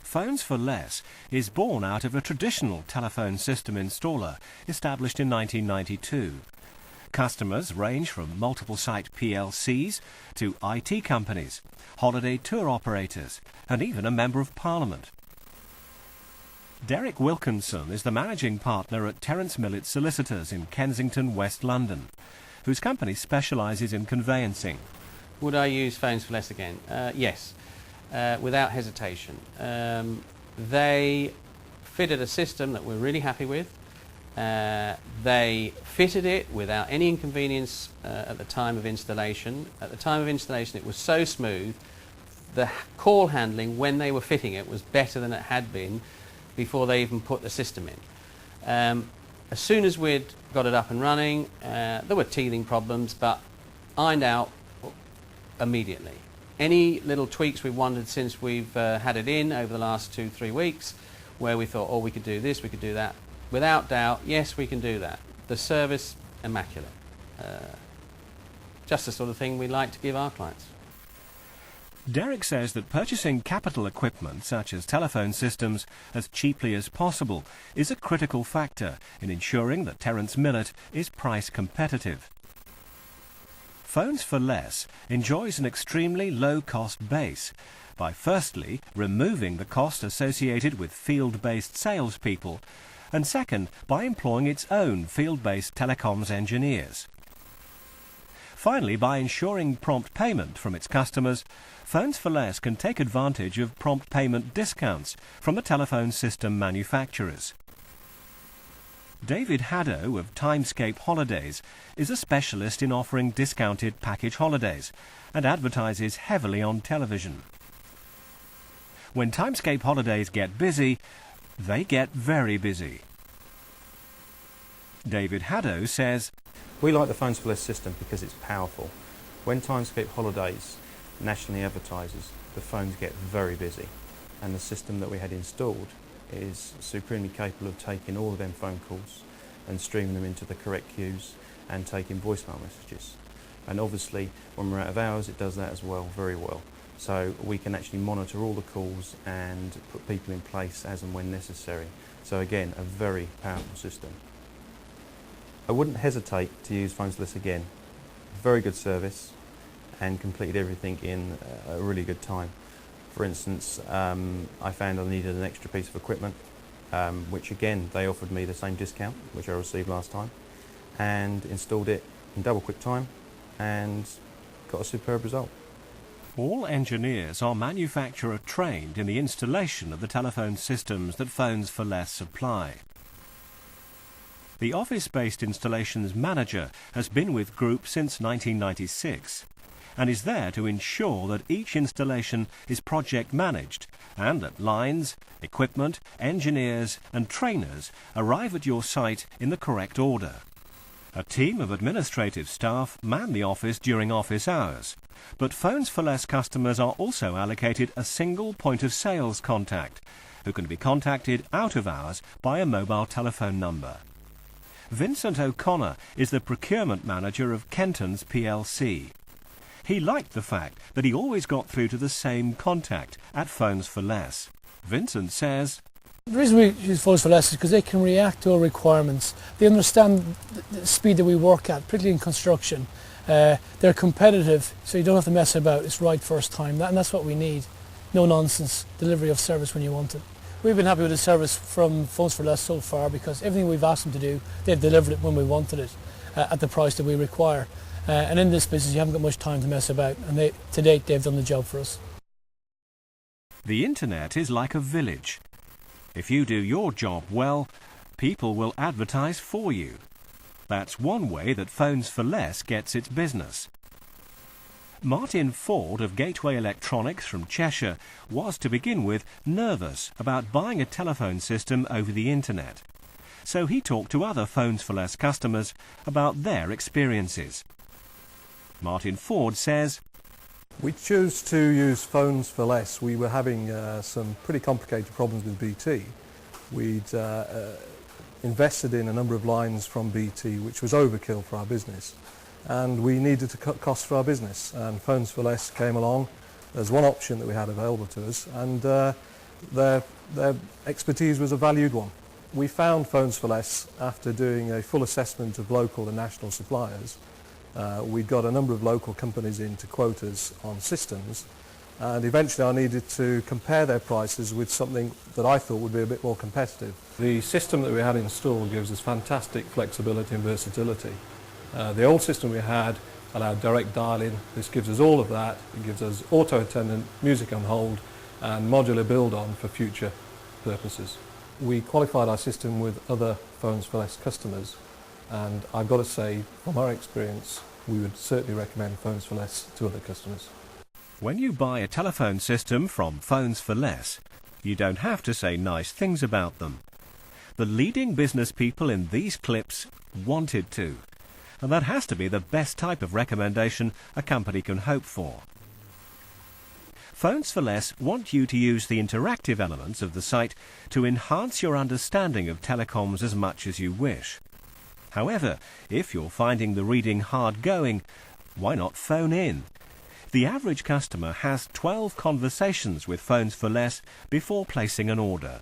Phones for Less is born out of a traditional telephone system installer established in 1992. Customers range from multiple site PLCs to IT companies, holiday tour operators and even a Member of Parliament. Derek Wilkinson is the managing partner at Terence Millett Solicitors in Kensington, West London, whose company specialises in conveyancing. Would I use Phones for Less again? Yes, without hesitation. They fitted a system that we're really happy with. They fitted it without any inconvenience at the time of installation. At the time of installation it was so smooth. The call handling when they were fitting it was better than it had been before they even put the system in. As soon as we'd got it up and running, there were teething problems, but ironed out immediately. Any little tweaks we wanted since we've had it in over the last 2-3 weeks, where we thought, oh, we could do this, we could do that. Without doubt, yes, we can do that. The service, immaculate. Just the sort of thing we like to give our clients. Derek says that purchasing capital equipment such as telephone systems as cheaply as possible is a critical factor in ensuring that Terence Millett is price competitive. Phones for Less enjoys an extremely low-cost base by firstly removing the cost associated with field-based salespeople and second by employing its own field-based telecoms engineers. Finally, by ensuring prompt payment from its customers, Phones for Less can take advantage of prompt payment discounts from the telephone system manufacturers. David Haddo of Timescape Holidays is a specialist in offering discounted package holidays and advertises heavily on television. When Timescape Holidays get busy, they get very busy. David Haddo says, "We like the Phones for Less system because it's powerful. When Timescape Holidays nationally advertises, the phones get very busy, and the system that we had installed is supremely capable of taking all of them phone calls and streaming them into the correct queues and taking voicemail messages. And obviously when we're out of hours it does that as well, very well. So we can actually monitor all the calls and put people in place as and when necessary. So again, a very powerful system. I wouldn't hesitate to use Phones for Less again. Very good service and completed everything in a really good time. For instance, I found I needed an extra piece of equipment, which again they offered me the same discount which I received last time, and installed it in double quick time and got a superb result. All engineers are manufacturer trained in the installation of the telephone systems that Phones for Less supply. The office-based installations manager has been with Group since 1996 and is there to ensure that each installation is project managed and that lines, equipment, engineers and trainers arrive at your site in the correct order. A team of administrative staff man the office during office hours, but Phones for Less customers are also allocated a single point of sales contact who can be contacted out of hours by a mobile telephone number. Vincent O'Connor is the procurement manager of Kenton's PLC. He liked the fact that he always got through to the same contact at Phones for Less. Vincent says, "The reason we use Phones for Less is because they can react to our requirements. They understand the speed that we work at, particularly in construction. They're competitive, so you don't have to mess about. It's right first time, and that's what we need. No nonsense delivery of service when you want it. We've been happy with the service from Phones for Less so far because everything we've asked them to do, they've delivered it when we wanted it, at the price that we require. And in this business you haven't got much time to mess about, and to date they've done the job for us." The internet is like a village. If you do your job well, people will advertise for you. That's one way that Phones for Less gets its business. Martin Ford of Gateway Electronics from Cheshire was, to begin with, nervous about buying a telephone system over the internet. So he talked to other Phones for Less customers about their experiences. Martin Ford says, "We chose to use Phones for Less. We were having some pretty complicated problems with BT. We'd invested in a number of lines from BT, which was overkill for our business, and we needed to cut costs for our business. And Phones for Less came along as one option that we had available to us, and Their expertise was a valued one. We found Phones for Less after doing a full assessment of local and national suppliers. We got a number of local companies in to quote us on systems, and eventually I needed to compare their prices with something that I thought would be a bit more competitive. The system that we had installed gives us fantastic flexibility and versatility. The old system we had allowed direct dial-in. This gives us all of that. It gives us auto-attendant, music on hold, and modular build-on for future purposes. We qualified our system with other Phones for Less customers, and I've got to say, from our experience, we would certainly recommend Phones for Less to other customers. When you buy a telephone system from Phones for Less, you don't have to say nice things about them. The leading business people in these clips wanted to, and that has to be the best type of recommendation a company can hope for. Phones for Less want you to use the interactive elements of the site to enhance your understanding of telecoms as much as you wish. However, if you're finding the reading hard going, why not phone in? The average customer has 12 conversations with Phones for Less before placing an order.